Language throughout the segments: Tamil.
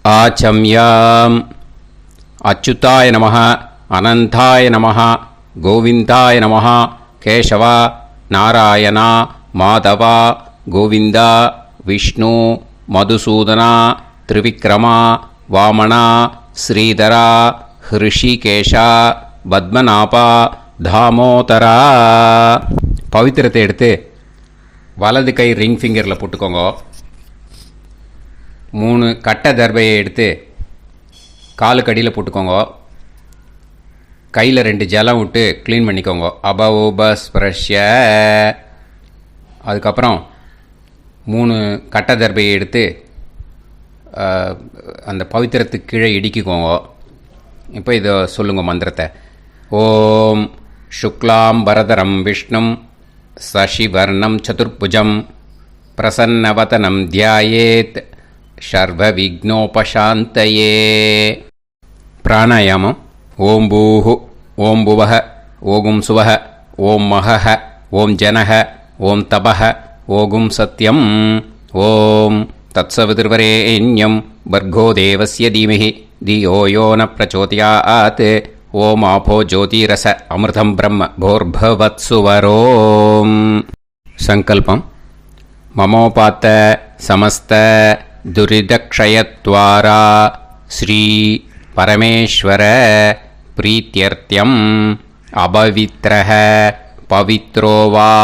ஆச்சம்யாம். அச்சுதாய நமः, அனந்தாய நமः, கோவிந்தாய நமः, கேசவா, நாராயணா, மாதவா, கோவிந்தா, விஷ்ணு, மதுசூதனா, திரிவிக்ரமா, வாமனா, ஸ்ரீதரா, ஹிருஷிகேஷா, பத்மநாபா, தாமோதரா. பவித்திரத்தை எடுத்து வலது கை ரிங் ஃபிங்கரில் போட்டுக்கோங்க. 3 கட்டை தர்பையை எடுத்து காலுக்கடியில் போட்டுக்கோங்க. கையில் 2 ஜலம் விட்டு க்ளீன் பண்ணிக்கோங்க. அபவோபஸ்பிரஷ்ய. அதுக்கப்புறம் 3 கட்டை தர்பையை எடுத்து அந்த பவித்திரத்துக்கு கீழே இடிக்கிக்கோங்க. இப்போ இதை சொல்லுங்க மந்திரத்தை. ஓம் சுக்லாம் வரதரம் விஷ்ணும் சசிவர்ணம் சதுர்புஜம் பிரசன்னவதனம் தியாயேத் சர்வ விக்னோபசாந்தயே. பிராணாயாமம். ஓம் பூஹு, ஓம் புவஹ, ஓகும் சுவஹ, ஓம் மஹஹ, ஓம் ஜனஹ, ஓம் தபஹ, ஓகும் சத்யம். ஓம் தத்சவிதுர்வரேண்யம் பர்கோ தேவஸ்ய தீமஹி தியோ யோ ந பிரச்சோதயாத். ஓம் ஆபோ ஜோதிரச அமிர்தம் பிரம்ம போர்பவத்சுவரோம். சங்கல்பம். மமோபாத்த சமஸ்த துரிதக்ஷயத்வாரா ஸ்ரீ பரமேஸ்வர பிரீத்யர்த்தியம் அபவித்ரஹ பவித்ரோ வா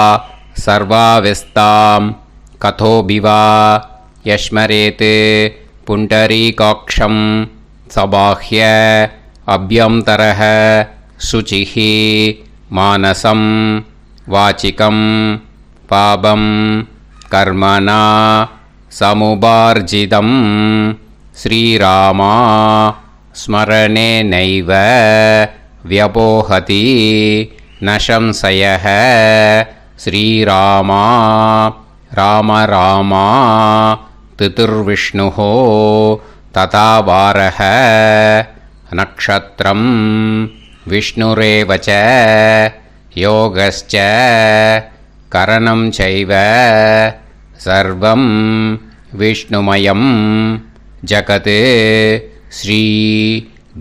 சர்வாவஸ்தாம் கதோபிவா யஸ்மரேத் புண்டரீகாக்ஷம் சபாஹ்ய அப்யந்தரஹ சுசிஹ மானசம் வாசிகம் பாபம் கர்மணா சமுபார்ஜிதம் ஸ்ரீராமா ஸ்மரணேனைவ வ்யபோஹதி ந சம்சயः. ஸ்ரீராமா ராம ராமா திதிர்விஷ்ணுः ததா வாரः. நக்ஷத்ரம் விஷ்ணுரேவ ச யோகஸ்ச கரணம் சைவ சர்வம் விஷ்ணுமயம் ஜகத். ஸ்ரீ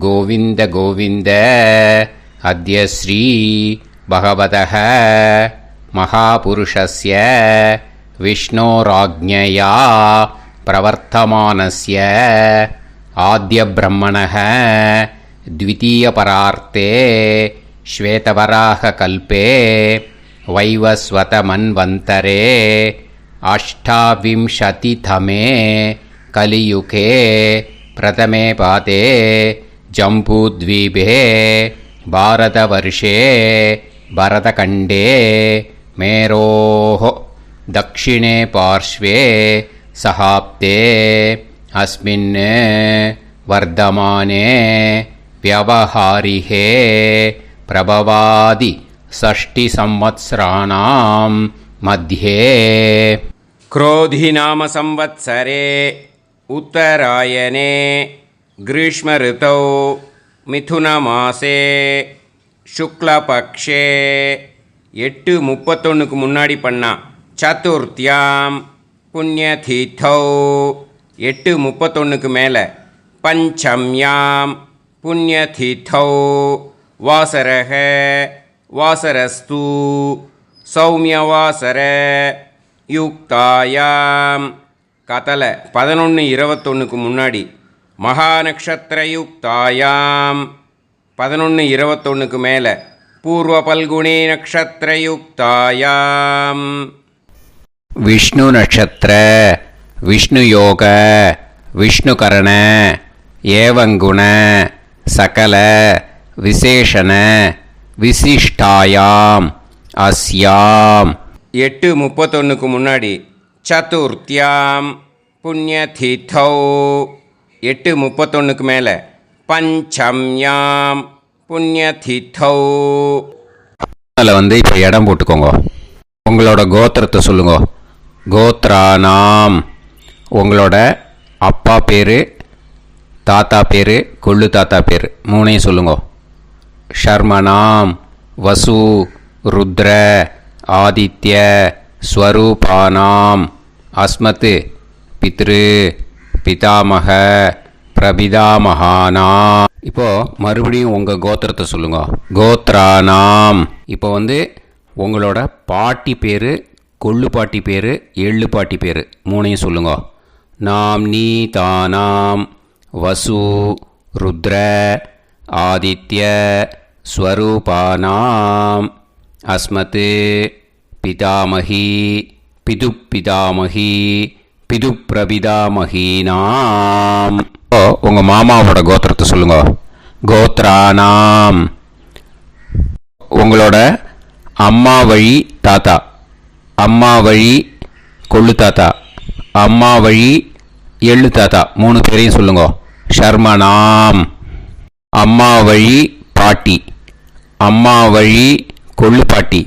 கோவிந்த கோவிந்த அத்ய ஸ்ரீ பகவதः மகாபுருஷஸ்ய விஷ்ணோராஜ்ஞயா பிரவர்த்தமானஸ்ய ஆத்ய பிரம்மணः த்விதீயபரார்த்தே ஸ்வேதவராக கல்பே வைவஸ்வத மன்வந்தரே அஷ்டாவிம்சதிதமே கலியுகே பிரதமே பாதே ஜம்பூத்வீபே பாரதவர்ஷே பரதகண்டே மேரோः தக்ஷிணே பார்ஷ்வே சஹாப்தே அஸ்மின் வர்தமானே வியவஹாரிஹே பிரபவாதி षष्टि संवत्सराणां मध्ये. क्रोधिनाम संवत्सरे उत्तरायणे ग्रीष्म ऋतौ मिथुनमासे शुक्लपक्षे 8:31க்கு முன்னாடி பண்ணா சதுர்த்தியாம் புண்ணியதீதௌ 8:31க்கு மேலே பஞ்சம்யாம் புண்ணியதீதௌ வாசரஹ வாசரஸ்து சௌமியவாசர யுக்தாயாம் கதலை 11:21க்கு முன்னாடி மகாநக்ஷத்திர யுக்தாயாம் 11:21க்கு மேலே பூர்வ பல்குனி நக்ஷத்திர யுக்தாயாம். விஷ்ணு நட்சத்திர விஷ்ணு யோக விஷ்ணுகரண ஏவங்குண சகல விசேஷண விசிஷ்டாயாம் அஸ்யாம் 8:31க்கு முன்னாடி சதுர்த்தியாம் புண்ணியதீதௌ 8:31க்கு மேலே பஞ்சம்யாம் புண்ணியதீதௌ. அதில் இப்போ இடம் போட்டுக்கோங்க. உங்களோட கோத்திரத்தை சொல்லுங்க. கோத்ரானாம் உங்களோட அப்பா பேர், தாத்தா பேர், கொள்ளு தாத்தா பேர் 3ஐயும் சொல்லுங்க. ஷர்மனாம் வசு ருத்ர ஆதித்ய ஸ்வரூபானாம் அஸ்மத் பித்ரு பிதாமக பிரபிதாமகானாம். இப்போ மறுபடியும் உங்கள் கோத்திரத்தை சொல்லுங்க. கோத்ரானாம். இப்போ உங்களோட பாட்டி பேர், கொள்ளு பாட்டி பேர், எள்ளு பாட்டி பேர் மூணையும் சொல்லுங்க. நாம் நீ தானாம் வசு ருத்ர ஆதித்ய ஸ்வரூபானாம் அஸ்மத் பிதாமகி பிதுப்பிதாமகி பிதுப்பிரபிதாமகீனாம். உங்கள் மாமாவோட கோத்திரத்தை சொல்லுங்க. கோத்ரானாம். உங்களோட அம்மா வழி தாத்தா, அம்மா வழி கொள்ளு தாத்தா, அம்மா வழி எள்ளு தாத்தா மூணு பேரையும் சொல்லுங்க. ஷர்மனாம். அம்மா வழி பாட்டி, அம்மா வழி கொள்ளு பாட்டி,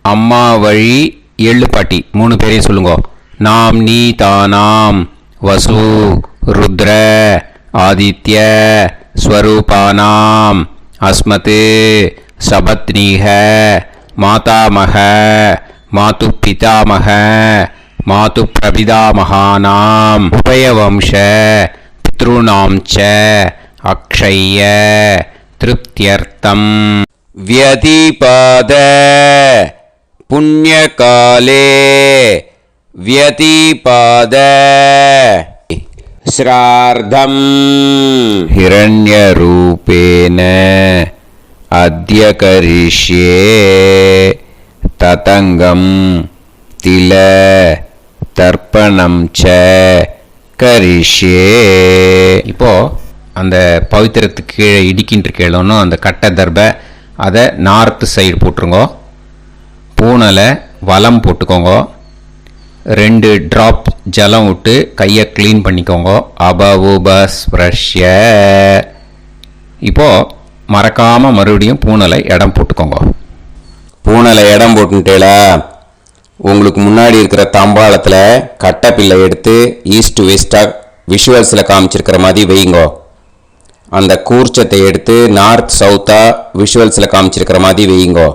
அம்மா வழி எள்ளு பாட்டி மூணு பேரையும் சொல்லுங்க. நாம் நீ தானாம் வசு ருத்ர ஆதித்ய ஸ்வரூபானாம் அஸ்மத் சபத்னீஹ மாதாமக மாது பிதாமக மாது பிரபிதாமகானாம் உபயவம்ச பித்ருணாம் ச அக்ஷய்ய திருப்தியர்த்தம் வியதிபாத புண்ணியகாலே व्यतीपाद श्रार्धं हिरण्यरूपेण अद्य करिष्ये ततंगं तिल தர்ப்பணம் ச கரிஷ்யே. இப்போ அந்த பவித்திரத்துக்கு கீழே இடிக்கின்ற கீழே அந்த கட்டை தர்பை அதை நார்த்து சைடு போட்டுருங்க. பூனலை வலம் போட்டுக்கோங்க. 2 ட்ராப் ஜலம் விட்டு கையை க்ளீன் பண்ணிக்கோங்க. அபவுபஸ்ப்ரஷ்ய. இப்போது மறக்காமல் மறுபடியும் பூனலை இடம் போட்டுக்கோங்க. பூனலை இடம் போட்டுட்டேல, உங்களுக்கு முன்னாடி இருக்கிற தாம்பாளத்தில் கட்டைப்பில்லை எடுத்து ஈஸ்ட் வெஸ்டாக விஷுவல்ஸில் காமிச்சிருக்கிற மாதிரி வைங்கோ. அந்த கூர்ச்சத்தை எடுத்து நார்த் சவுத்தாக விஷுவல்ஸில் காமிச்சிருக்கிற மாதிரி வைங்கோ.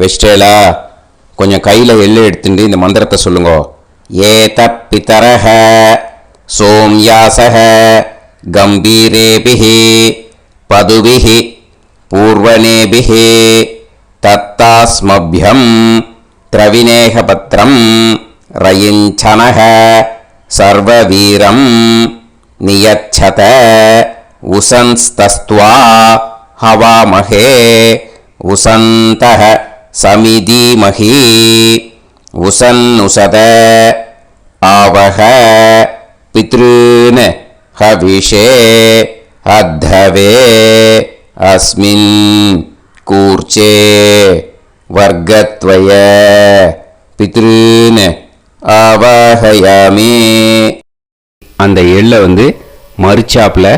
வெஸ்டேலா கொஞ்சம் கையில் எள்ளு எடுத்துட்டு இந்த மந்திரத்தை சொல்லுங்க. ஏத பிதரஹ சோம்யாசஹ கம்பீரேபிஹி பதுபிஹி பூர்வனேபிஹி தத்தாஸ்மப்யம் திரவிநேகபத்ரம் ரயிஞ்சனஹ சர்வவீரம் நியச்சத உசன்ஸ்தஸ்த்வா ஹவாமஹே உசந்தஹ சமிதீமஹி உசன்னுசத ஆவஹ பித்ருன் ஹவிஷே அத்தவே அஸ்மின் கூர்ச்சே வர்க்கத்வய பித்ருன் ஆவாஹயாமி. அந்த எள்ளை மறுச்சாப்பில்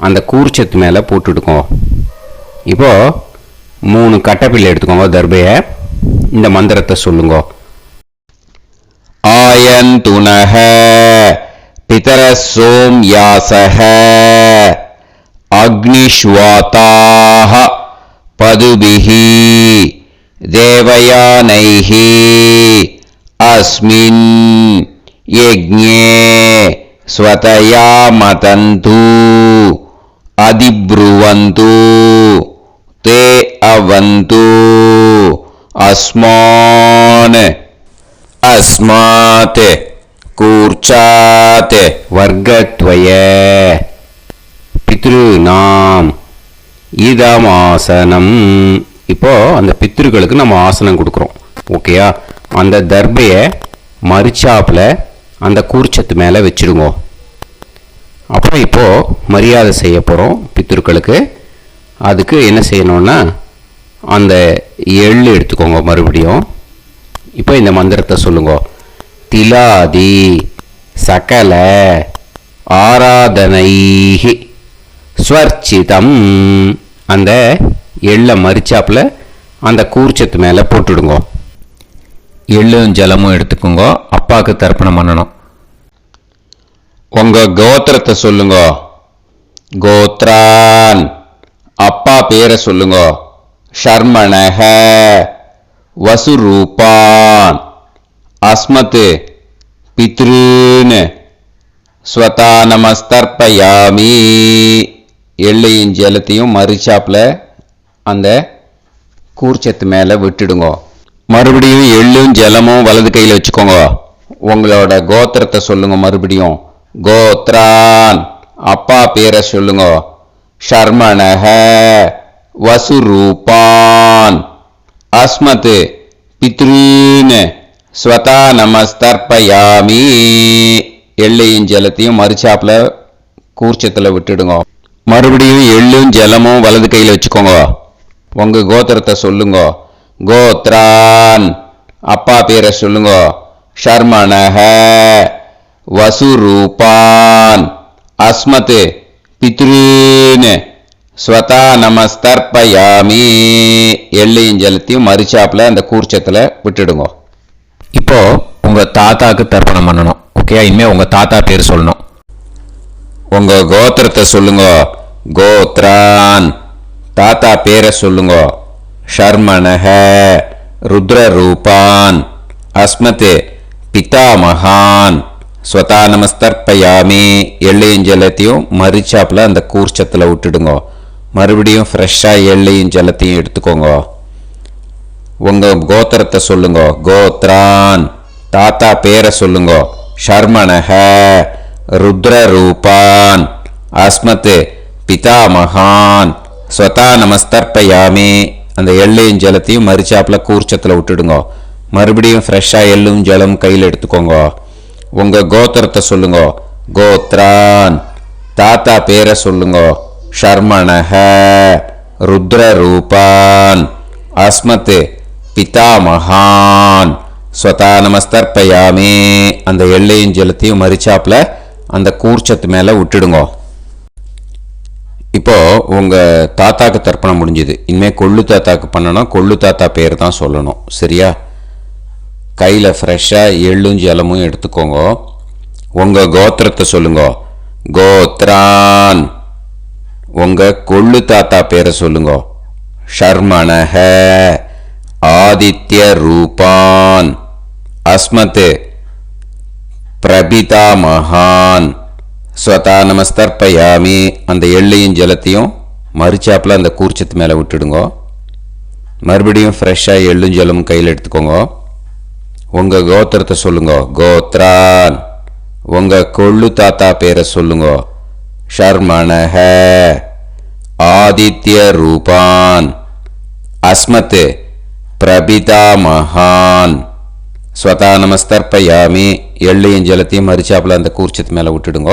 அந்த கூர்ச்சத்து மேலே போட்டுடுக்கோம். இப்போது 3 கட்டைப்பிள்ளை எடுத்துக்கோங்க. தர்பையை இந்த மந்திரத்தை சொல்லுங்க. ஆயந்துனஹ பிதரசோம் யாசஹ அக்னிஷ்வாதாஹ பதுபிஹி தேவயானைஹி அஸ்மின் யஜ்ஞே ஸ்வதயா மதந்து அதிப்ருவந்து தே அவது அஸ்மான் அஸ்மாத் கூர்ச்சாத் வர்க்கத்வய பித்ருநாம் இதமாசனம். இப்போ அந்த பித்ருக்களுக்கு நம்ம ஆசனம் கொடுக்குறோம். ஓகேயா? அந்த தர்பையை மறுச்சாப்பில் அந்த கூர்ச்சத்து மேலே வச்சுடுங்க. அப்புறம் இப்போது மரியாதை செய்ய போகிறோம் பித்ருக்களுக்கு. அதுக்கு என்ன செய்யணும்னா அந்த எள்ளு எடுத்துக்கோங்க. மறுபடியும் இப்போ இந்த மந்திரத்தை சொல்லுங்க. திலாதி சகல ஆராதனைஹி ஸ்வர்ச்சிதம். அந்த எள்ளை மரிச்சாப்பில் அந்த கூர்ச்சத்து மேலே போட்டுடுங்க. எள்ளும் ஜலமும் எடுத்துக்கோங்க. அப்பாவுக்கு தர்ப்பணம் பண்ணணும். உங்கள் கோத்திரத்தை சொல்லுங்க. கோத்ரான். அப்பா பேரை சொல்லுங்க. ஷர்மணஹ வசுரூபான் அஸ்மத் பித்ருன் ஸ்வதா நமஸ்தர்ப்பயாமி. எள்ளையும் ஜலத்தையும் மறிச்சாப்புல அந்த கூர்ச்சத்து மேலே விட்டுடுங்க. மறுபடியும் எள்ளும் ஜலமும் வலது கையில் வச்சுக்கோங்க. உங்களோட கோத்திரத்தை சொல்லுங்க. மறுபடியும் கோத்ரான், அப்பா பேரை சொல்லுங்க. ஷர்மணஹ, வசுரூபான், அஸ்மத், பித்ருன்னு, ஸ்வதா நமஸ்தர்ப்பயாமி. எள்ளையும் ஜலத்தையும் மறிச்சாப்புல கூர்ச்சத்தில் விட்டுடுங்க. மறுபடியும் எள்ளும் ஜலமும் வலது கையில் வச்சுக்கோங்க. உங்க கோத்திரத்தை சொல்லுங்க. கோத்ரான், அப்பா பேரை சொல்லுங்க. ஷர்மணஹ, வசுரூபான், அஸ்மத், பித்ருன்னு, ஸ்வதா நமஸ்தர்ப்பயாமி. எள்ளையும் ஜலத்தையும் மறிச்சாப்புல அந்த கூர்ச்சத்தில் விட்டுடுங்க. இப்போ உங்க தாத்தாக்கு தர்ப்பணம் பண்ணணும். ஓகே, இனிமே உங்க தாத்தா பேர் சொல்லணும். உங்க கோத்திரத்தை சொல்லுங்க. கோத்ரான், தாத்தா பேரை சொல்லுங்க. ஷர்மணஹ, ருத்ரரூபான், அஸ்மத், பிதாமகான், ஸ்வதா நமஸ்தர்ப்பயாமி. எள்ளையும் ஜலத்தையும் மறிச்சாப்புல அந்த கூர்ச்சத்தில் விட்டுடுங்க. மறுபடியும் ஃப்ரெஷ்ஷாக எள்ளையும் ஜலத்தையும் எடுத்துக்கோங்க. உங்க கோத்திரத்தை சொல்லுங்க. கோத்ரான், தாத்தா பேரை சொல்லுங்க. ஷர்மணஹ, ருத்ரரூபான், அஸ்மத், பிதாமகான், ஸ்வதா நமஸ்தர்ப்பயாமி. அந்த எள்ளையும் ஜலத்தையும் மறிச்சாப்புல கூர்ச்சத்தில் விட்டுடுங்க. மறுபடியும் ஃப்ரெஷ்ஷாக எள்ளும் ஜலம் கையில் எடுத்துக்கோங்க. உங்க கோத்திரத்தை சொல்லுங்க. கோத்ரான், தாத்தா பேரை சொல்லுங்க. ஷர்மணஹ, ருத்ரரூபான், அஸ்மத், பிதாமகான், ஸ்வதா நமஸ்தர்ப்பயாமி. அந்த எள்ளையும் ஜலத்தையும் மறிச்சாப்புல அந்த கூர்ச்சத்து மேலே விட்டுடுங்க. இப்போ உங்க தாத்தாக்கு தர்ப்பணம் முடிஞ்சுது. இனிமேல் கொள்ளு தாத்தாக்கு பண்ணணும். கொள்ளு தாத்தா பேர் தான் சொல்லணும். சரியா? கையில் ஃப்ரெஷ்ஷாக எள்ளும் ஜலமும் எடுத்துக்கோங்க. உங்க கோத்திரத்தை சொல்லுங்க. கோத்ரான், உங்க கொள்ளு தாத்தா பேரை சொல்லுங்க. ஷர்மணஹ, ஆதித்ய ரூபான், அஸ்மத், பிரபிதாமகான், ஸ்வதா நமஸ்தர்ப்பயாமி. அந்த எள்ளையும் ஜலத்தையும் மறிச்சாப்புல அந்த கூர்ச்சத்து மேலே விட்டுடுங்க. மறுபடியும் ஃப்ரெஷ்ஷாக எள்ளும் ஜலமும் கையில் எடுத்துக்கோங்க. உங்க கோத்திரத்தை சொல்லுங்க. கோத்ரான், உங்க கொள்ளு தாத்தா பேரை சொல்லுங்க. ஷர்மணஹ, ஆதித்ய ரூபான், அஸ்மத், பிரபிதாமகான், ஸ்வதா நமஸ்தர்ப்பயாமி. எள்ளையும் ஜலத்தையும் மறிச்சாப்புல அந்த கூர்ச்சத்து மேலே விட்டுடுங்க.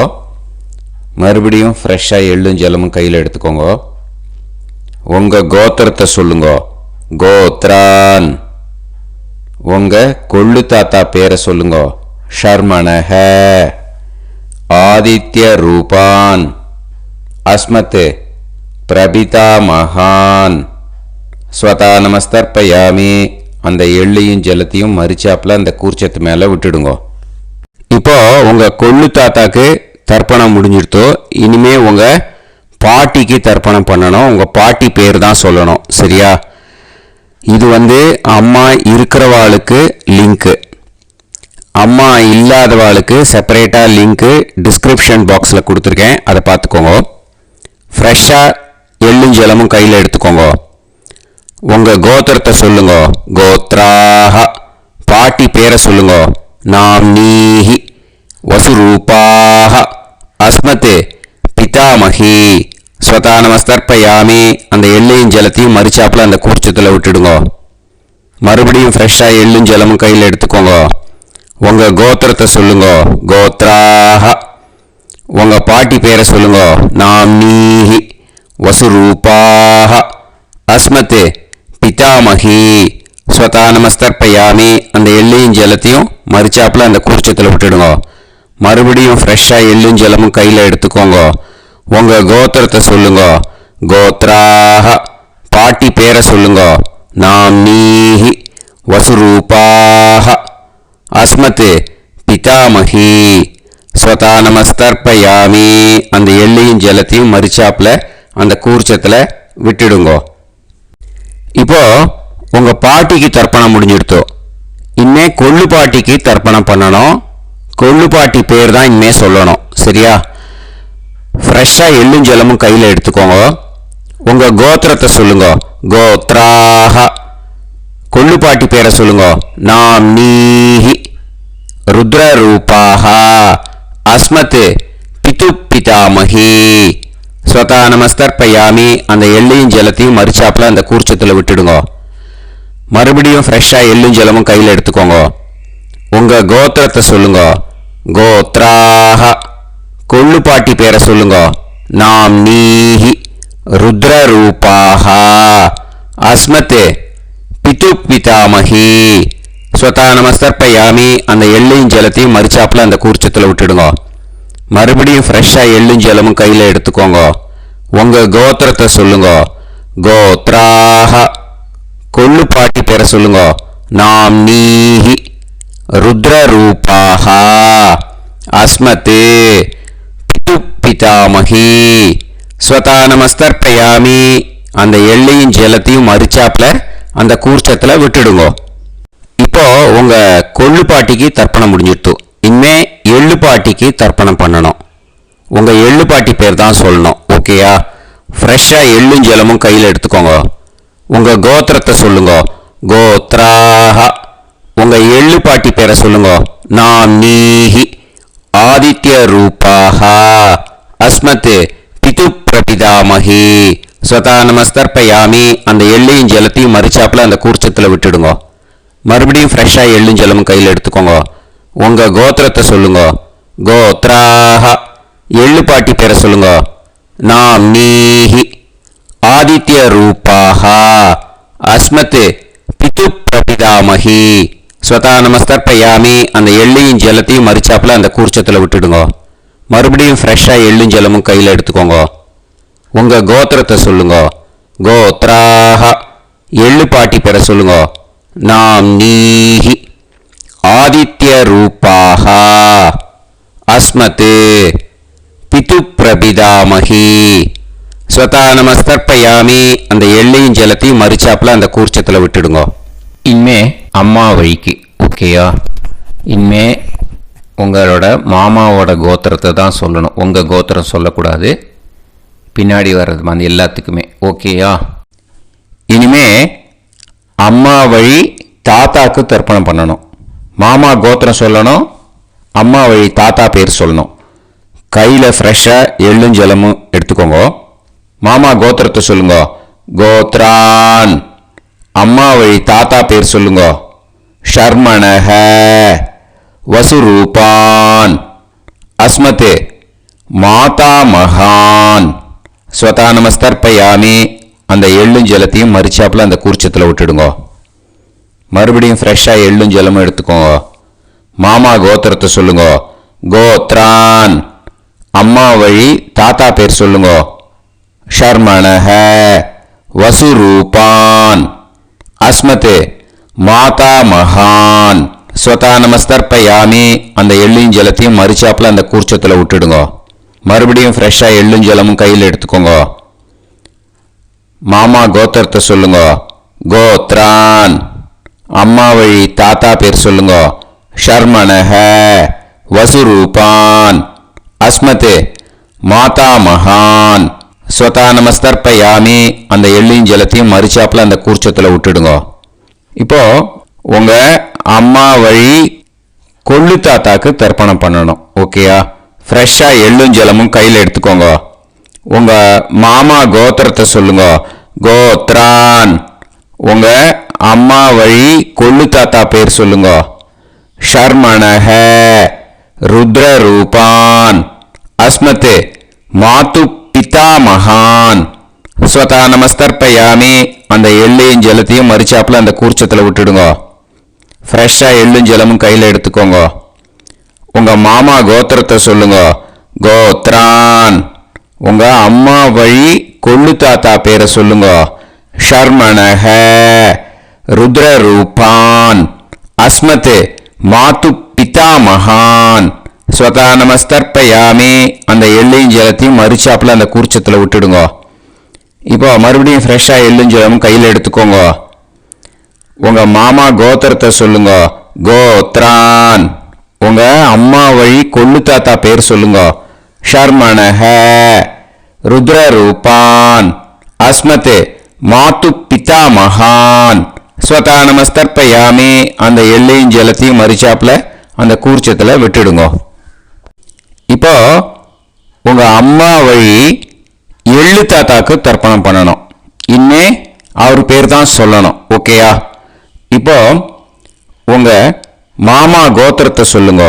மறுபடியும் ஃப்ரெஷ்ஷாக எள்ளும் ஜலமும் கையில் எடுத்துக்கோங்க. உங்க கோத்திரத்தை சொல்லுங்க. கோத்ரான், உங்க கொள்ளு தாத்தா பேரை சொல்லுங்க. ஷர்மணஹ, ஆதித்ய ரூபான், அஸ்மத், பிரபிதாமகான், ஸ்வதா நமஸ்தர்ப்பயாமி. அந்த எள்ளையும் ஜலத்தையும் மறிச்சாப்புல அந்த கூர்ச்சத்து மேலே விட்டுடுங்க. இப்போ உங்க கொள்ளு தாத்தாக்கு தர்ப்பணம் முடிஞ்சிடுத்தோ. இனிமே உங்க பாட்டிக்கு தர்ப்பணம் பண்ணணும். உங்க பாட்டி பேர் தான் சொல்லணும். சரியா? இது அம்மா இருக்கிறவாளுக்கு லிங்க்கு, அம்மா இல்லாதவாளுக்கு செப்பரேட்டாக லிங்க்கு டிஸ்கிரிப்ஷன் பாக்ஸில் கொடுத்துருக்கேன். அதை பார்த்துக்கோங்க. ஃப்ரெஷ்ஷாக எள்ளும் ஜலமும் கையில் எடுத்துக்கோங்க. உங்க கோத்திரத்தை சொல்லுங்க. கோத்ராஹ, பாட்டி பேரை சொல்லுங்க. நாம்னீஹி, வசுரூபாஹ, அஸ்மத், பிதாமகி, ஸ்வதா நமஸ்தர்ப்பயாமி. அந்த எள்ளையும் ஜலத்தையும் மறிச்சாப்புல அந்த கூர்ச்சத்தில் விட்டுடுங்க. மறுபடியும் ஃப்ரெஷ்ஷாக எள்ளும் ஜலமும் கையில் எடுத்துக்கோங்க. உங்க கோத்திரத்தை சொல்லுங்க. கோத்ராஹ, உங்க பாட்டி பேரை சொல்லுங்க. நாம்னீஹி, வசுரூபாஹ, அஸ்மத், பிதாமகி, ஸ்வதா நமஸ்தர்ப்பயாமி. அந்த எள்ளையும் ஜலத்தையும் மறிச்சாப்புல அந்த கூர்ச்சத்தில் விட்டுடுங்க. மறுபடியும் ஃப்ரெஷ்ஷாக எள்ளும் ஜலமும் கையில் எடுத்துக்கோங்க. உங்க கோத்திரத்தை சொல்லுங்க. கோத்ராஹ, பாட்டி பேரை சொல்லுங்க. நாம்னீஹி, வசுரூபாஹ, அஸ்மத், பிதாமகி, ஸ்வதா நமஸ்தர்ப்பயாமி. அந்த எள்ளையும் ஜலத்தையும் மறிச்சாப்புல அந்த கூர்ச்சத்தில் விட்டுடுங்க. இப்போ உங்க பாட்டிக்கு தர்ப்பணம் முடிஞ்சிடுத்தோ. இனிமே கொள்ளு பாட்டிக்கு தர்ப்பணம் பண்ணணும். கொள்ளு பாட்டி பேர் தான் இனிமே சொல்லணும். சரியா? ஃப்ரெஷ்ஷாக எள்ளும் ஜலமும் கையில் எடுத்துக்கோங்க. உங்கள் கோத்திரத்தை சொல்லுங்க. கோத்ராஹ. கொள்ளுப்பாட்டி பேரை சொல்லுங்க. நாம் நீஹி. ருத்ரரூபாஹ. அஸ்மத் பிது பிதாமகி. ஸ்வதா நமஸ்தர்ப்பயாமி. அந்த எள்ளையும் ஜலத்தையும் மறிச்சாப்பில் அந்த கூர்ச்சத்தில் விட்டுடுங்க. மறுபடியும் ஃப்ரெஷ்ஷாக எள்ளும் ஜலமும் கையில் எடுத்துக்கோங்க. உங்கள் கோத்திரத்தை சொல்லுங்க. கோத்ராஹ. கொள்ளுப்பாட்டி பேரை சொல்லுங்க. நாம் நீஹி. ருத்ரரூபாஹ. அஸ்மத் பிது பிதாமகி. ஸ்வதா நமஸ்தர்ப்பயாமி. அந்த எள்ளையும் ஜலத்தையும் மறிச்சாப்பில் அந்த கூர்ச்சத்தில் விட்டுடுங்க. மறுபடியும் ஃப்ரெஷ்ஷாக எள்ளும் ஜலமும் கையில் எடுத்துக்கோங்க. உங்கள் கோத்திரத்தை சொல்லுங்க. கோத்ராஹ. கொள்ளுப்பாட்டி பேரை சொல்லுங்க. நாம் நீஹி. ருத்ரரூபாஹ. அஸ்மத் பிது பிதாமகி. ஸ்வதா நமஸ்தர்ப்பயாமி. அந்த எள்ளையும் ஜலத்தையும் மறிச்சாப்பில் அந்த கூர்ச்சத்தில் விட்டுடுங்க. இப்போ உங்கள் கொள்ளுப்பாட்டிக்கு தர்ப்பணம் முடிஞ்சிடுத்து. இனிமே எள்ளுப்பாட்டிக்கு தர்ப்பணம் பண்ணணும். உங்கள் எள்ளுப்பாட்டி பேர் தான் சொல்லணும். ஓகேயா? ஃப்ரெஷ்ஷாக எள்ளும் ஜலமும் கையில் எடுத்துக்கோங்க. உங்கள் கோத்திரத்தை சொல்லுங்க. கோத்ராஹ. உங்கள் எள்ளுப்பாட்டி பேரை சொல்லுங்க. நாம் நீஹி. ஆதித்ய ரூபாஹ. அஸ்மத் பிது பிரபிதாமகி. ஸ்வதா நமஸ்தர்ப்பயாமி. அந்த எள்ளையும் ஜலத்தையும் மறிச்சாப்பில் அந்த கூர்ச்சத்தில் விட்டுடுங்க. மறுபடியும் ஃப்ரெஷ்ஷாக எள்ளும் ஜலமும் கையில் எடுத்துக்கோங்க. உங்கள் கோத்திரத்தை சொல்லுங்க. கோத்ராஹ. எள்ளுப்பாட்டி பேரை சொல்லுங்க. நாம் நீஹி. ஆதித்ய ரூபாஹ. அஸ்மத் பிது பிரபிதாமகி. ஸ்வதா நமஸ்தர்ப்பயாமி. அந்த எள்ளையும் ஜலத்தையும் மறிச்சாப்பில் அந்த கூர்ச்சத்தில் விட்டுடுங்க. மறுபடியும் ஃப்ரெஷ்ஷாக எள்ளும் ஜலமும் கையில் எடுத்துக்கோங்க. உங்கள் கோத்திரத்தை சொல்லுங்க. கோத்ராஹ. எள்ளுப்பாட்டி பேரை சொல்லுங்க. நாம் நீஹி. ஆதித்ய ரூபாஹ. அஸ்மத் பிது பிரபிதாமகி. ஸ்வதா நமஸ்தர்ப்பயாமி. அந்த எள்ளையும் ஜலத்தையும் மறிச்சாப்பில் அந்த கூர்ச்சத்தில் விட்டுடுங்க. இனிமே அம்மா வழிக்கு. ஓகேயா? இனிமே உங்களோட மாமாவோட கோத்திரத்தை தான் சொல்லணும். உங்கள் கோத்திரம் சொல்லக்கூடாது. பின்னாடி வர்றது மாதிரி எல்லாத்துக்குமே. ஓகேயா? இனிமே அம்மா வழி தாத்தாக்கு தர்ப்பணம் பண்ணணும். மாமா கோத்திரம் சொல்லணும். அம்மா வழி தாத்தா பேர் சொல்லணும். கையில் ஃப்ரெஷ்ஷாக எள்ளும் ஜலமும் எடுத்துக்கோங்க. மாமா கோத்திரத்தை சொல்லுங்க. கோத்ரான். அம்மா வழி தாத்தா பேர் சொல்லுங்க. ஷர்மணஹ. வசுரூபான். அஸ்மத் மாதா மகான். ஸ்வதா நமஸ்தர்ப்பயாமி. அந்த எள்ளும் ஜலத்தையும் மறிச்சாப்பில் அந்த கூர்ச்சத்தில் விட்டுடுங்க. மறுபடியும் ஃப்ரெஷ்ஷாக எள்ளும் ஜலமும் எடுத்துக்கோங்க. மாமா கோத்திரத்தை சொல்லுங்க. கோத்ரான். அம்மா வழி தாத்தா பேர் சொல்லுங்க. ஷர்மணஹ. வசுரூபான். அஸ்மத் மாதா மகான். ஸ்வதா நமஸ்தர்ப்பயாமி. அந்த எள்ளும் ஜலத்தையும் மறிச்சாப்பில் அந்த கூர்ச்சத்தில் விட்டுடுங்க. மறுபடியும் ஃப்ரெஷ்ஷாக எள்ளும் ஜலமும் கையில் எடுத்துக்கோங்க. மாமா கோத்திரத்தை சொல்லுங்க. கோத்ரான். அம்மா வழி தாத்தா பேர் சொல்லுங்க. ஷர்மணஹ. வசுரூபான். அஸ்மத் மாதா மகான். ஸ்வதா நமஸ்தர்ப்பயாமி. அந்த எள்ளையும் ஜலத்தையும் மறிச்சாப்பில் அந்த கூர்ச்சத்தில் விட்டுடுங்க. இப்போ உங்கள் அம்மா வழி கொள்ளு தாத்தாக்கு தர்ப்பணம் பண்ணணும். ஓகேயா? ஃப்ரெஷ்ஷாக எள்ளும் ஜலமும் கையில் எடுத்துக்கோங்க. உங்கள் மாமா கோத்திரத்தை சொல்லுங்க. கோத்ரான். உங்கள் அம்மா வழி கொள்ளு தாத்தா பேர் சொல்லுங்க. ஷர்மணஹ. ருத்ரரூபான். அஸ்மத் மாது பிதாமகான். ஸ்வதா நமஸ்தர்ப்பயாமி. அந்த எள்ளையும் ஜலத்தையும் மறிச்சாப்பில் அந்த கூர்ச்சத்தில் விட்டுடுங்க. ஃப்ரெஷ்ஷாக எள்ளும் ஜலமும் கையில் எடுத்துக்கோங்க. உங்கள் மாமா கோத்திரத்தை சொல்லுங்க. கோத்ரான். உங்கள் அம்மா வழி கொள்ளு தாத்தா பேரை சொல்லுங்க. ஷர்மணஹ. ருத்ரரூபான். அஸ்மத் மாது பிதாமகான். ஸ்வதா நமஸ்தர்ப்பயாமி. அந்த எள்ளையும் ஜலத்தையும் மறிச்சாப்பில் அந்த கூர்ச்சத்தில் விட்டுடுங்க. இப்போ மறுபடியும் ஃப்ரெஷ்ஷாக எள்ளும் ஜலமும் கையில் எடுத்துக்கோங்க. உங்கள் மாமா கோத்திரத்தை சொல்லுங்க. கோத்ரான். உங்கள் அம்மா வழி கொள்ளு தாத்தா பேர் சொல்லுங்க. ஷர்மணஹ ருத்ரரூபான் அஸ்மத் மாத்து பிதாமகான் ஸ்வதா நமஸ்தர்ப்பயாமி. அந்த எள்ளையும் ஜலத்தையும் மறிச்சாப்புல அந்த கூர்ச்சத்தில் விட்டுடுங்க. இப்போ உங்க அம்மா வழி எள்ளு தாத்தாக்கு தர்ப்பணம் பண்ணணும். இனிமே அவர் பேர் தான் சொல்லணும். ஓகேயா? இப்போ உங்க மாமா கோத்திரத்தை சொல்லுங்க.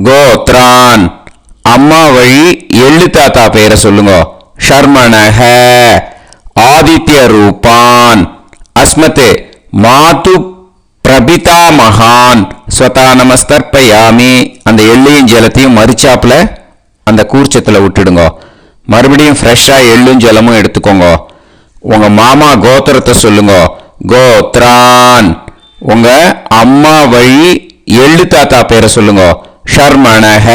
கோத்ரான். அம்மா வழி எள்ளு தாத்தா பேரை சொல்லுங்க. ஷர்மணஹ ஆதித்ய ரூபான் அஸ்மத் மாது பிரபிதா மகான் ஸ்வதா நமஸ்தர்ப்பயாமி. அந்த எள்ளையும் ஜலத்தையும் மறிச்சாப்புல அந்த கூர்ச்சத்தில் விட்டுடுங்க. மறுபடியும் ஃப்ரெஷ்ஷாக எள்ளும் ஜலமும் எடுத்துக்கோங்க. உங்க மாமா கோத்திரத்தை சொல்லுங்க. கோத்ரான். உங்க அம்மா வழி எள்ளு தாத்தா பேரை சொல்லுங்க. ஷர்மணஹ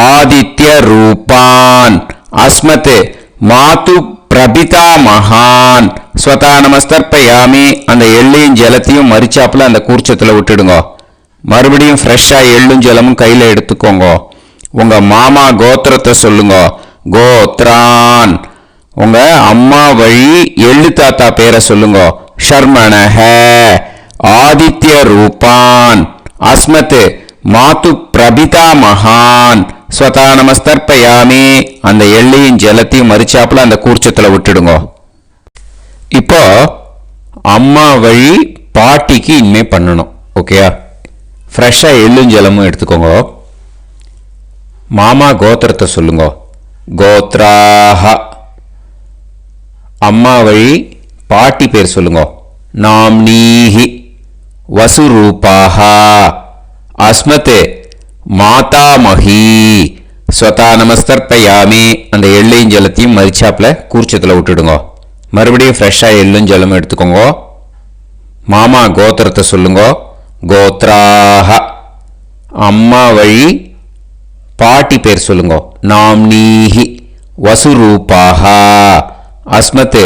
ஆதித்ய ரூபான் அஸ்மத் மாது பிரபிதா மகான் ஸ்வதா நமஸ்தர்ப்பயாமி. அந்த எள்ளையும் ஜலத்தையும் மறிச்சாப்புல அந்த கூர்ச்சத்தில் விட்டுடுங்க. மறுபடியும் ஃப்ரெஷ்ஷாக எள்ளும் ஜலமும் கையில் எடுத்துக்கோங்க. உங்க மாமா கோத்திரத்தை சொல்லுங்க. கோத்ரான். உங்க அம்மா வழி எள்ளு தாத்தா பேரை சொல்லுங்க. ஷர்மணஹ ஆதித்ய ரூபான் அஸ்மத் மாது பிரபிதா மகான் ஸ்வதா நமஸ்தர்ப்பயாமி. அந்த எள்ளையும் ஜலத்தையும் மறிச்சாப்புல அந்த கூர்ச்சத்தில் விட்டுடுங்க. இப்போ அம்மா வழி பாட்டிக்கு இனிமே பண்ணணும். ஓகேயா? ஃப்ரெஷ்ஷாக எள்ளும் ஜலமும் எடுத்துக்கோங்க. மாமா கோத்திரத்தை சொல்லுங்க. கோத்ராஹ. அம்மா வழி பாட்டி பேர் சொல்லுங்க. நாம்னீஹி வசுரூபாஹ அஸ்மத் மாதாமஹி ஸ்வதா நமஸ்தர்ப்பயாமி. அந்த எள்ளையும் ஜலத்தையும் மறிச்சாப்புல கூர்ச்சத்தில் விட்டுடுங்க. மறுபடியும் ஃப்ரெஷ்ஷாக எள்ளும் ஜலமும் எடுத்துக்கோங்க. மாமா கோத்திரத்தை சொல்லுங்க. கோத்ராஹ. அம்மா வழி பாட்டி பேர் சொல்லுங்க. நாம்னீஹி வசுரூபாஹ அஸ்மத்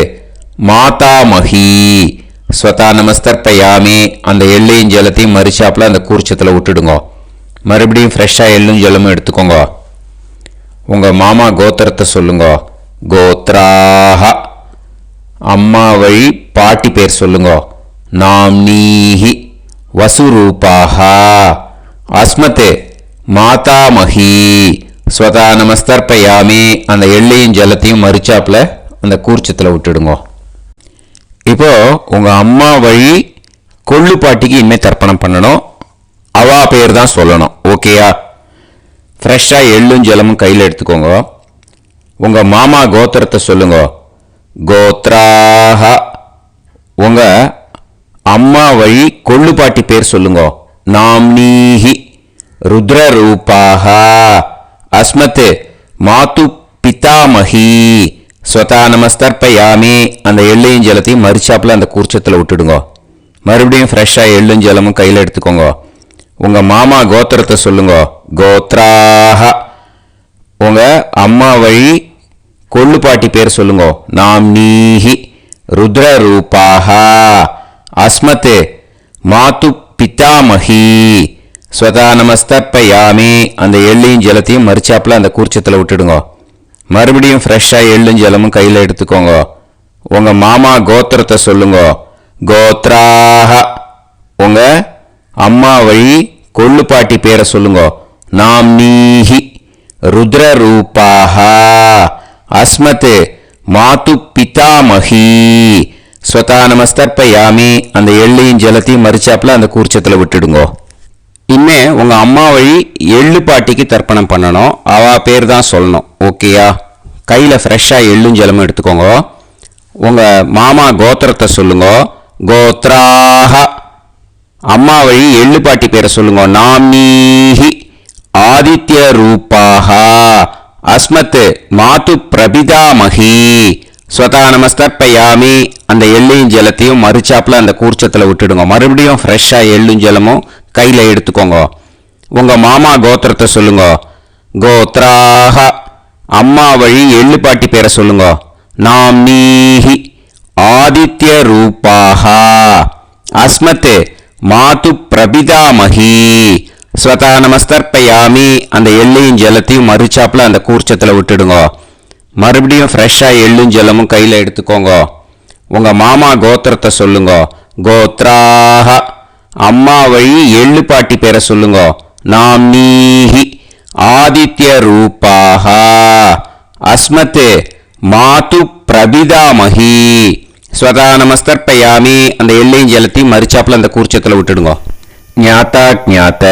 மாதாமஹி ஸ்வதா நமஸ்தர்ப்பயாமி. அந்த எள்ளையும் ஜலத்தையும் மறிச்சாப்புல அந்த கூர்ச்சத்தில் விட்டுடுங்க. மறுபடியும் ஃப்ரெஷ்ஷாக எள்ளும் ஜலமும் எடுத்துக்கோங்க. உங்க மாமா கோத்திரத்தை சொல்லுங்க. கோத்ராஹ. அம்மா வழி பாட்டி பேர் சொல்லுங்க. நாம்னீஹி வசுரூபாஹ அஸ்மத் மாதாமஹி ஸ்வதா நமஸ்தர்ப்பயாமி. அந்த எள்ளையும் ஜலத்தையும் மறிச்சாப்புல அந்த கூர்ச்சத்தில் விட்டுடுங்க. இப்போ உங்க அம்மா வழி கொள்ளு பாட்டிக்கு இனிமேல் தர்ப்பணம் பண்ணணும். அவா பேர் தான் சொல்லணும். ஓகேயா? ஃப்ரெஷ்ஷாக எள்ளும் ஜலமும் கையில் எடுத்துக்கோங்க. உங்க மாமா கோத்திரத்தை சொல்லுங்க. கோத்ராஹ. உங்க அம்மா வழி கொள்ளு பாட்டி பேர் சொல்லுங்க. நாம்னீஹி ருத்ரரூபாஹ அஸ்மத் மாது பிதாமஹி ஸ்வதா நமஸ்தர்ப்பயாமி. அந்த எள்ளையும் ஜலத்தையும் மறிச்சாப்புல அந்த கூர்ச்சத்தில் விட்டுடுங்க. மறுபடியும் ஃப்ரெஷ்ஷாக எள்ளும் ஜலமும் கையில் எடுத்துக்கோங்க. உங்க மாமா கோத்திரத்தை சொல்லுங்க. கோத்ராஹ. உங்க அம்மா வழி கொள்ளு பாட்டி பேர் சொல்லுங்க. நாம்னீஹி ருத்ரரூபாஹ அஸ்மத் மாது பிதாமஹி ஸ்வதா நமஸ்தர்ப்பயாமி. அந்த எள்ளையும் ஜலத்தையும் மறிச்சாப்புல அந்த கூர்ச்சத்தில் விட்டுடுங்க. மறுபடியும் ஃப்ரெஷ்ஷாக எள்ளும் ஜலமும் கையில் எடுத்துக்கோங்க. உங்க மாமா கோத்திரத்தை சொல்லுங்க. கோத்ராஹ. உங்க அம்மா வழி கொள்ளு பாட்டி பேரை சொல்லுங்க. நாம்னீஹி ருத்ரரூபாஹ அஸ்மத் மாது பிதாமஹி ஸ்வதா நமஸ்தர்ப்பயாமி. அந்த எள்ளையும் ஜலத்தையும் மறிச்சாப்புல அந்த கூர்ச்சத்தில் விட்டுடுங்க. இனிமே உங்க அம்மா வழி எள்ளு பாட்டிக்கு தர்ப்பணம் பண்ணணும். அவ பேர் தான் சொல்லணும். ஓகேயா? கையில் ஃப்ரெஷ்ஷாக எள்ளும் ஜலமும் எடுத்துக்கோங்க. உங்க மாமா கோத்திரத்தை சொல்லுங்க. கோத்ராஹ. அம்மா வழி எள்ளு பாட்டி பேரை சொல்லுங்க. நாம்னீஹி ஆதித்ய ரூபாஹ அஸ்மத் மாது பிரபிதாமஹி ஸ்வதா நமஸ்தர்ப்பயாமி. அந்த எள்ளையும் ஜலத்தையும் மறிச்சாப்புல அந்த கூர்ச்சத்தில் விட்டுடுங்க. மறுபடியும் ஃப்ரெஷ்ஷாக எள்ளும் ஜலமும் கையில் எடுத்துக்கோங்க. உங்க மாமா கோத்திரத்தை சொல்லுங்க. கோத்ராஹ. அம்மா வழி எள்ளு பாட்டி பேரை சொல்லுங்க. நாம்னீஹி ஆதித்ய ரூபாஹ அஸ்மத் மாது பிரபிதாமஹி ஸ்வதா நமஸ்தர்ப்பயாமி. அந்த எள்ளையும் ஜலத்தையும் மறுச்சாப்பில் அந்த கூர்ச்சத்தில் விட்டுடுங்க. மறுபடியும் ஃப்ரெஷ்ஷாக எள்ளும் ஜலமும் கையில் எடுத்துக்கோங்க. உங்கள் மாமா கோத்திரத்தை சொல்லுங்க. கோத்ராக. அம்மா வழி எள்ளு பாட்டி பேரை சொல்லுங்க. நாம்னீஹி ஆதித்ய ரூபாக. அஸ்மத் மாது பிரபிதாமஹி. ஸ்வதா நமஸ்தர்ப்பயாமி. அந்த எள்ளையும் ஜலத்தையும் மறுச்சாப்பில் அந்த கூர்ச்சத்தில் விட்டுடுங்க. ஞாதா ஞாத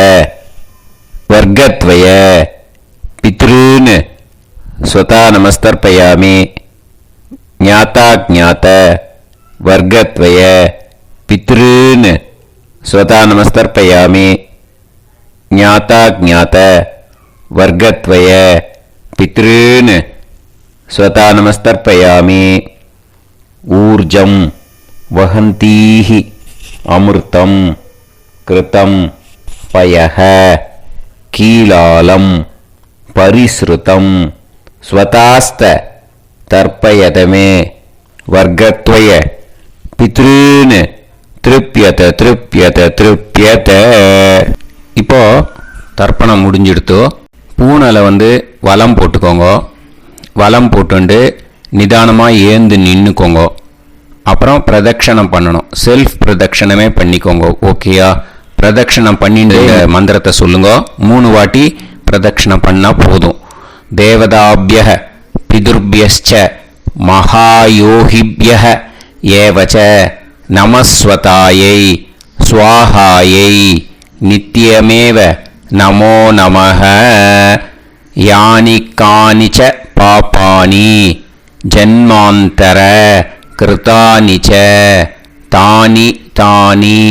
வர்க்கத்வய பித்ருன். ஸ்வதா நமஸ்தர்ப்பயாமி. ஞாதா ஞாத வர்க்கத்வய பித்ருன். ஸ்வதா நமஸ்தர்ப்பயாமி. ஞாதா ஞாத வர்க்கத்வய பித்ருன். ஸ்வதா நமஸ்தர்ப்பயாமி. ஊர்ஜம் வஹந்தீஹி அமிர்தம் கிருதம் பயஹ கீலாலம் பரிஸ்ருதம் ஸ்வதாஸ்த தர்ப்பயதமே வர்க்கத்வய பித்ருன். திருப்யத திருப்யத திருப்யத. இப்போ தர்ப்பணம் முடிஞ்சிடுத்து. பூனலை வலம் போட்டுக்கோங்க. வலம் போட்டுண்டு நிதானமாக ஏந்து நின்றுக்கோங்க. அப்புறம் பிரதட்சணம் பண்ணணும். செல்ஃப் பிரதட்சணமே பண்ணிக்கோங்க. ஓகேயா? பிரதட்சணம் பண்ணிட்டு மந்திரத்தை சொல்லுங்க. 3 வாட்டி பிரதட்சணம் பண்ணால் போதும். தேவதாபிய பிதுர்பியஸ்ச மகாயோகிபிய ஏவச்ச நமஸ்வதாயை ஸ்வாஹாயை நித்யமேவ நமோ நமஹ. யானி கானிச்ச பாபானி ஜன்மாந்தர கிருதானி ச தானி தானி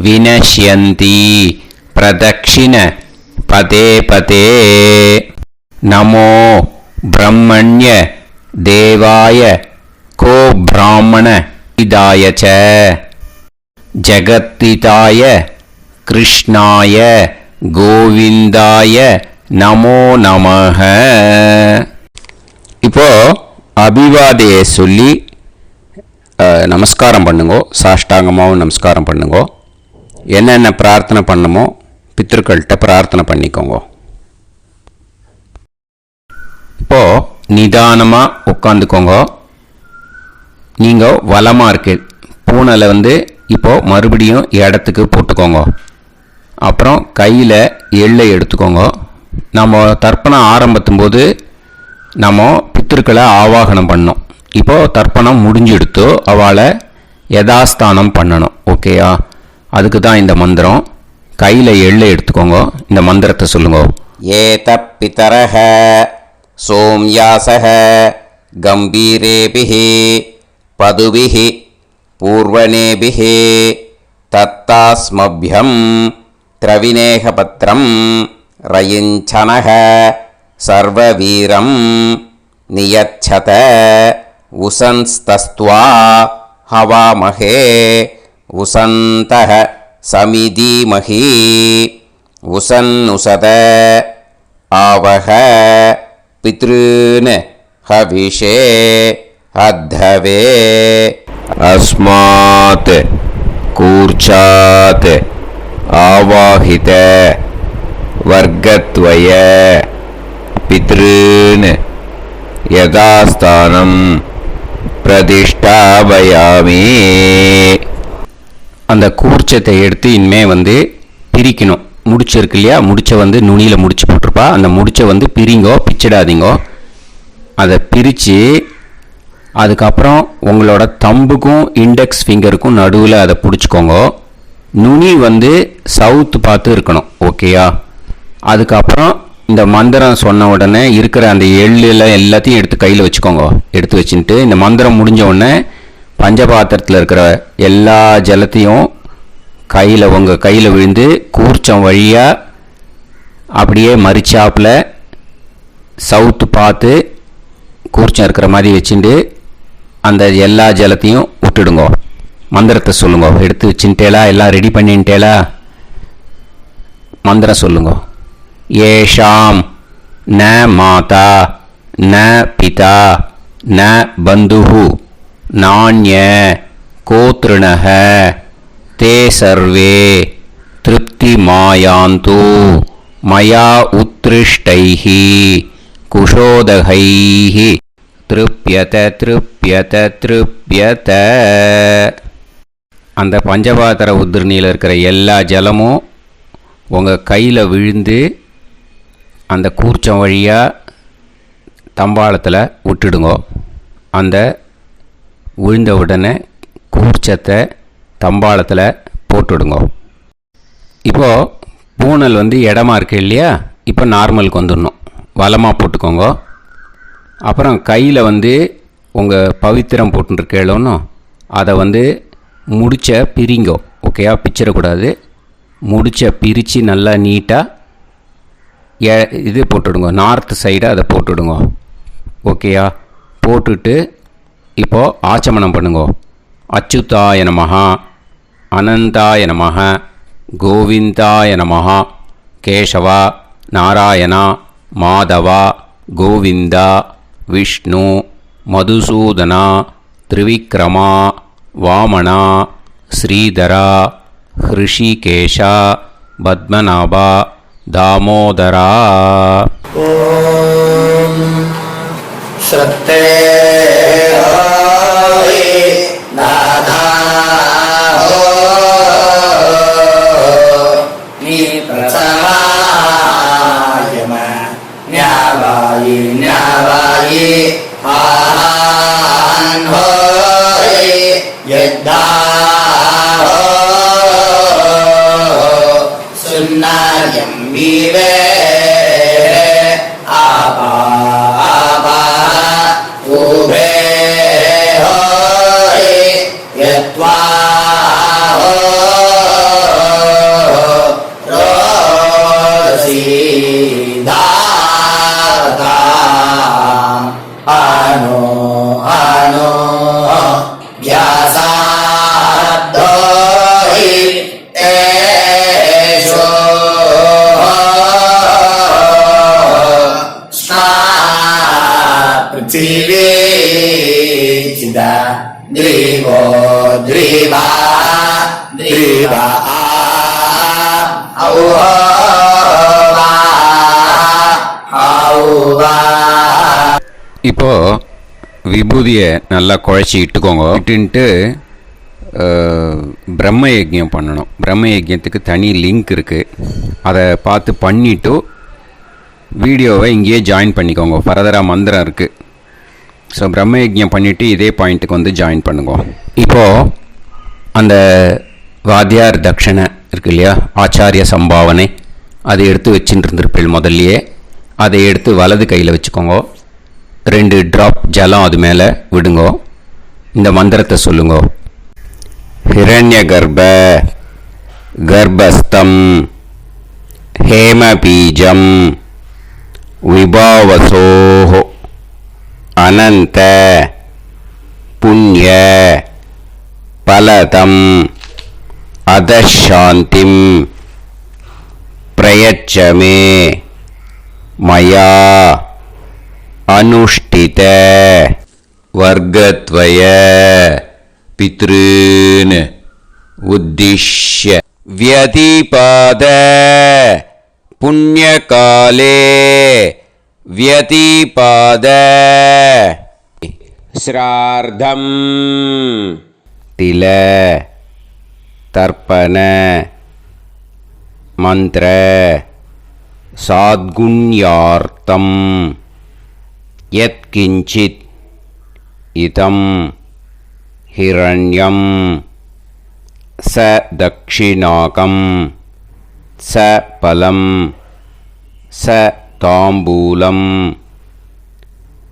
வினஷ்யந்தி பிரதக்ஷிண பதே பதே. நமோ பிரம்மண்ய தேவாய கோ பிராமண இதாய ச ஜகத்திதாய கிருஷ்ணாய கோவிந்தாய நமோ நமஹ. இப்போ அபிவாதையை சொல்லி நமஸ்காரம் பண்ணுங்கோ. சாஷ்டாங்கமாகவும் நமஸ்காரம் பண்ணுங்கோ. என்னென்ன பிரார்த்தனை பண்ணமோ பித்ருக்கள்கிட்ட பிரார்த்தனை பண்ணிக்கோங்க. இப்போ நிதானமாக உட்காந்துக்கோங்க. நீங்கள் வலமாக இருக்கு பூனலை இப்போ மறுபடியும் இடத்துக்கு போட்டுக்கோங்க. அப்புறம் கையில் எள்ளை எடுத்துக்கோங்க. நம்ம தர்ப்பணம் ஆரம்பித்தும் போது நம்ம பித்ருக்களை ஆவாகனம் பண்ணோம். இப்போது தர்ப்பணம் முடிஞ்செடுத்து அவளை யதாஸ்தானம் பண்ணணும். ஓகேயா? அதுக்கு தான் இந்த மந்திரம். கையில் எள்ளை எடுத்துக்கோங்க. இந்த மந்திரத்தை சொல்லுங்க. ஏத பிதரஹ சோம்யாசஹ கம்பீரேபிஹி பதுபிஹி பூர்வணேபிஹி தத்தாஸ்மப்யம் திரவிநேகபத்ரம் ரயிஞ்சனஹ சர்வவீரம் நியச்சத உசன்ஸ்தஸ்த்வா ஹவாமஹே உசந்தஹ சமிதீமஹி உசன்னுசத ஆவஹ பித்ருன் ஹவிஷே அத்தவே. அஸ்மாத் கூர்ச்சாத் ஆவாஹித வர்க்கத்வய பித்ருன் யதாஸ்தானம் பிரதிஷ்டாபயாமி. அந்த கூர்ச்சத்தை எடுத்து இனிமே பிரிக்கணும். முடிச்சு இருக்கு இல்லையா? முடிச்சை நுனியில் முடிச்சு போட்டிருப்பா. அந்த முடிச்சை பிரிங்கோ, பிச்சிடாதீங்கோ. அதை பிரித்து அதுக்கப்புறம் உங்களோட தம்புக்கும் இண்டெக்ஸ் ஃபிங்கருக்கும் நடுவில் அதை பிடிச்சிக்கோங்க. நுனி சவுத்து பார்த்து இருக்கணும். ஓகேயா? அதுக்கப்புறம் இந்த மந்திரம் சொன்ன உடனே இருக்கிற அந்த எள்ளில் எல்லாத்தையும் எடுத்து கையில் வச்சுக்கோங்க. எடுத்து வச்சுட்டு இந்த மந்திரம் முடிஞ்ச உடனே பஞ்சபாத்திரத்தில் இருக்கிற எல்லா ஜலத்தையும் உங்கள் கையில் விழுந்து கூர்ச்சம் வழியாக அப்படியே மறிச்சாப்பில் சவுத்து பார்த்து கூர்ச்சம் இருக்கிற மாதிரி வச்சுட்டு அந்த எல்லா ஜலத்தையும் விட்டுடுங்க. மந்திரத்தை சொல்லுங்க. எடுத்து வச்சுட்டேலா? எல்லாம் ரெடி பண்ணிட்டேலா? மந்திரம் சொல்லுங்க. ஏஷாம் ந மாதா ந பிதா ந பந்துஹு நாண்ய கோத்ருணஹ தே சர்வே திருப்திமாயாந்து மயா உத்ருஷ்டைः குஷோதகைः திருப்யத திருப்யத திருப்யத. அந்த பஞ்சபாத்திர உதிரணியில் இருக்கிற எல்லா ஜலமும் உங்கள் கையில் விழுந்து அந்த கூர்ச்சம் வழியாக தம்பாளத்தில் விட்டுடுங்கோ. அந்த விழுந்த உடனே கூர்ச்சத்தை தம்பாளத்தில் போட்டுடுங்கோ. இப்போது பூனல் இடமா இருக்கு இல்லையா, இப்போ நார்மலுக்கு வந்துடணும். வலமாக போட்டுக்கோங்க. அப்புறம் கையில் உங்கள் பவித்திரம் போட்டுருக்கேளோன்னு அதை முடிச்ச பிரிங்கோ. ஓகேயா, பிச்சிடக்கூடாது. முடிச்ச பிரித்து நல்லா நீட்டாக இது போட்டுடுங்க. நார்த் சைடு அதை போட்டுடுங்க. ஓகேயா, போட்டுட்டு இப்போது ஆச்சமனம் பண்ணுங்க. அச்சுதாய நமஹ, அனந்தாய நமஹ, கோவிந்தாய நமஹ, கேசவா, நாராயணா, மாதவா, கோவிந்தா, விஷ்ணு, மதுசூதனா, திரிவிக்ரமா, வாமனா, ஸ்ரீதரா, ஹிருஷிகேஷா, பத்மநாபா, தாமோதரா. ஓம் சத்தே நாதா நீ பிரசமாயம ஞாவாயி ஞாவாயி ஆஹான் ஹோய் யத்தா சுன்னாயம் வீவே ஆபா ஆபா உபே ஹோய் யத்வா ரோசி தாதா அனோ அனோ வ்யாசாதோஹி தேஷோ पृथिवी चिदा द्रिवो द्रिवा द्रिवा இப்போது விபூதியை நல்லா குழச்சி இட்டுக்கோங்க. இட்டுன்ட்டு பிரம்ம யஜ்யம் பண்ணணும். பிரம்ம யஜ்யத்துக்கு தனி லிங்க் இருக்குது. அதை பார்த்து பண்ணிவிட்டு வீடியோவை இங்கேயே ஜாயின் பண்ணிக்கோங்க. ஃபர்தராக மந்திரம் இருக்குது. ஸோ பிரம்ம யஜ்யம் பண்ணிவிட்டு இதே பாயிண்ட்டுக்கு ஜாயின் பண்ணுங்க. இப்போது அந்த வாத்தியார் தட்சணை இருக்கு இல்லையா, ஆச்சாரிய சம்பாவனை, அதை எடுத்து வச்சுட்டு இருந்திருப்பேன் முதல்லையே. அதை எடுத்து வலது கையில் வச்சுக்கோங்க. 2 ட்ராப் ஜலம் அது மேலே விடுங்கோ. இந்த மந்திரத்தை சொல்லுங்க. ஹிரண்ய கர்ப்ப கர்ப்பஸ்தம் ஹேமபீஜம் விபாவசோः அனந்த புண்ணிய பலதம் அதசாந்திம் பிரயச்சமே மயா அனுஷ்டித வர்க்கத்வய பித்ருன் உத்திஷ்ய வியதிபாத புண்ணியகாலே व्यतिपाद श्रार्धं तिल तर्पण मंत्र साद्गुण्यार्थं यत्किंचित् इदं हिरण्यं स दक्षिणाकं स फलं स தாம்பூலம்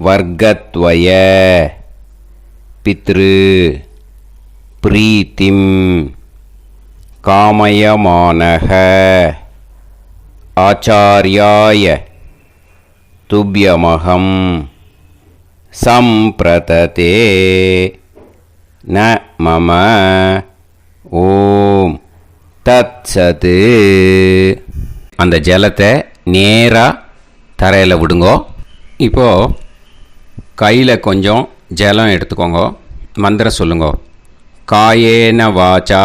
வர்க்கத்வய பித்ரு பிரீத்திம் காமயமானஹ ஆச்சார்யாய துப்யமகம் சம்பிரததே ந மம ஓம் தத்சத். அந்த ஜலத்தை நேராக தரையில் விடுங்கோ. இப்போது கையில் கொஞ்சம் ஜலம் எடுத்துக்கோங்க. மந்திரம் சொல்லுங்க. காயேன வாச்சா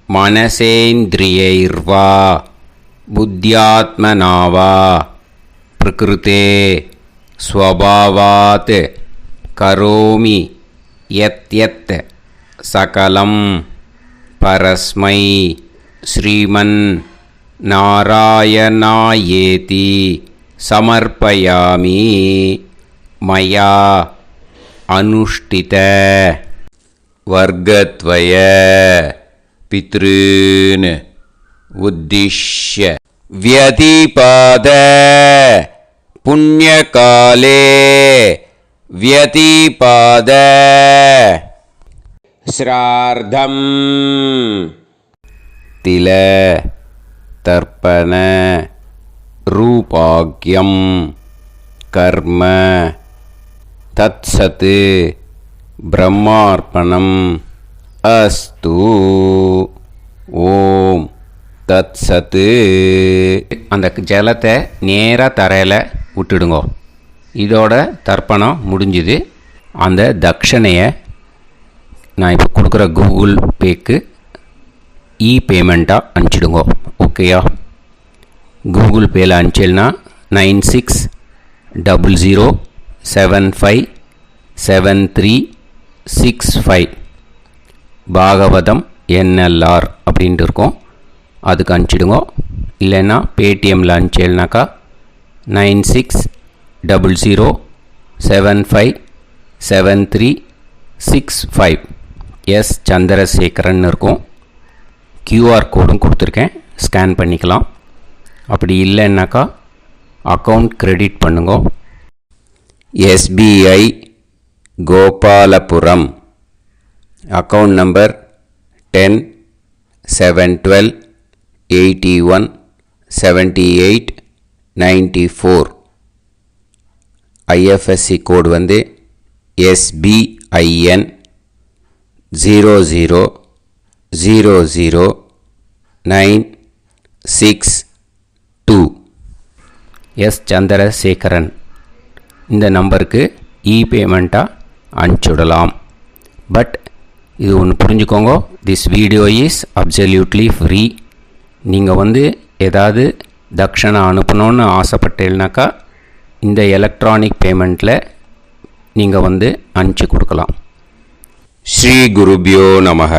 मनसेन्द्रियैर्वा बुद्ध्यात्मना वा प्रकृते स्वभावात् करोमि यत् सकलं परस्मै श्रीमन् नारायणायेति समर्पयामि मया अनुष्ठित वर्गद्वय पितॄन् उद्दिश्य व्यतिपाद पुण्यकाले व्यतिपाद श्रार्धम् तिल तर्पण रूपाग्यं कर्म तत्सत् ब्रह्मार्पणम् अस्तु ஓம் தத் சத்து. அந்த ஜலத்தை நேராக தரையில் விட்டுடுங்கோ. இதோட தர்ப்பணம் முடிஞ்சுது. அந்த தட்சணையை நான் இப்போ கொடுக்குற கூகுள் பேக்கு பேமெண்ட்டாக அனுப்பிச்சிடுங்கோ. ஓகேயா? கூகுள் பேயில் அனுப்பிச்சில்னா 9600757365 பாகவதம் NLR அப்படின்ட்டு இருக்கும். அதுக்கு அனுப்பிச்சிடுங்க. இல்லைன்னா பேடிஎம்மில் அனுப்பிச்சேல்னாக்கா 9600757365 எஸ் சந்திரசேகரன் இருக்கும். QR கோடும் கொடுத்துருக்கேன், ஸ்கேன் பண்ணிக்கலாம். அப்படி இல்லைன்னாக்கா அக்கௌண்ட் கிரெடிட் பண்ணுங்க. SBI Gopalapuram account number 10-7-12-81-78-94. IFSC கோடு வந்து SBIN 0000962. எஸ் சந்திரசேகரன் இந்த நம்பருக்கு பேமெண்ட்டாக அனுப்பிச்சுடலாம். பட் இது ஒன்று புரிஞ்சுக்கோங்க, this video is absolutely free. நீங்கள் வந்து ஏதாவது தட்சணை அனுப்பணுன்னு ஆசைப்பட்டேன்னாக்கா இந்த எலக்ட்ரானிக் பேமெண்ட்டில் நீங்கள் வந்து அனுப்பிச்சி கொடுக்கலாம். ஸ்ரீ குருபியோ நமக.